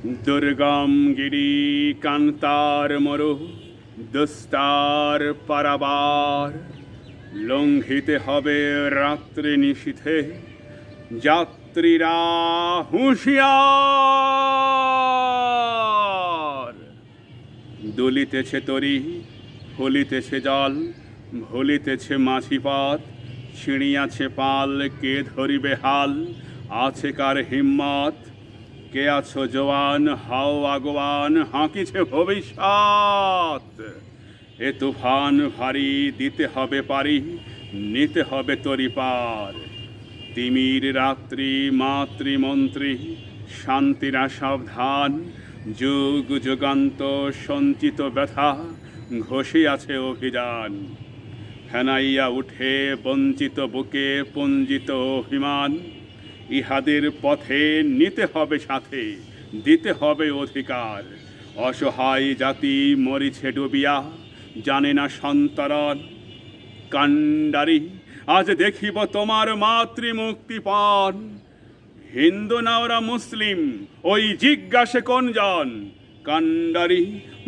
দুর্গম গিরি কান্তার মরু দুস্তার পারাবার, লঙ্ঘিতে হবে রাত্রি নিশীথে যাত্রীরা হুঁশিয়ার। দুলিতেছে তরি, ফলিতেছে জল, ভুলিতেছে মাঝিপথ, ছিঁড়িয়াছে পাল, কে ধরিবে হাল, আছে কার হিম্মত? কে আছো জওয়ান, হাও আগোয়ান, হাঁকিছে ভবিষ্যৎ। এ তুফান ভারী, দিতে হবে পারি, নিতে হবে তরি পার। তিমির রাত্রি মাতৃমন্ত্রী, শান্তিরা সাবধান, যুগ যুগান্ত সঞ্চিত ব্যথা, ঘষিয়াছে অভিযান। ফেনাইয়া উঠে বঞ্চিত বুকে পুঞ্জিত অভিমান, ইহাদের পথে নিতে হবে সাথে, দিতে হবে অধিকার। অসহায় জাতি মরিছে ডুবিয়া, জানে না সন্তরণ। কান্ডারি, আজ দেখিব তোমার মাতৃমুক্তিপণ। হিন্দু না ওরা মুসলিম, ওই জিজ্ঞাসে কোনজন? কান্ডারি,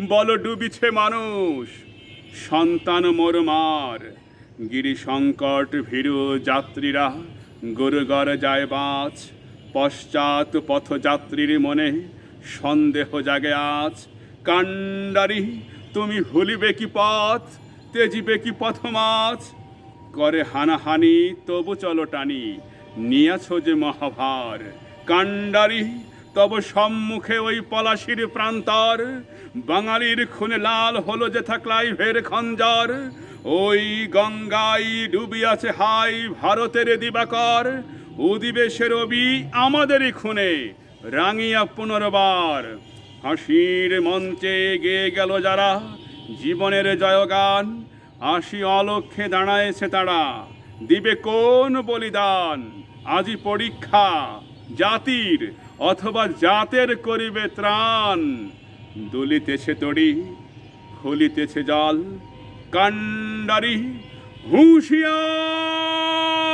বল ডুবিছে মানুষ, সন্তান মোরমার। গিরি সংকট ভীরু যাত্রীরা, গুরুগর যায় বাঁচ। পশ্চাৎ পথযাত্রীর মনে সন্দেহ জাগে আজ। কান্ডারি, তুমি ভুলিবে কি পথ, তেজিবে কি পথমাছ? করে হানাহানি তবু চলো টানি, নিয়াছ যে মহাভার। কান্ডারি, তব সম্মুখে ওই পলাশির প্রান্তর, বাঙালির খুনে লাল হলো যে ক্লাইভের খঞ্জর। ওই গঙ্গায় ডুবিয়াছে হাই ভারতের দিবাকর, উদিবে রবি আমাদেরই খুনে রাঙিয়া পুনর্বার। হাসির মঞ্চে গেয়ে গেল যারা জীবনের জয়গান, আসি অলক্ষ্যে দাঁড়ায়েছে তারা, দিবে কোন বলিদান? আজি পরীক্ষা জাতির, অথবা জাতের করিবে ত্রাণ। দুলিতেছে তড়ি, ফুলিতেছে জল, কান্ডারি হুঁশিয়ার।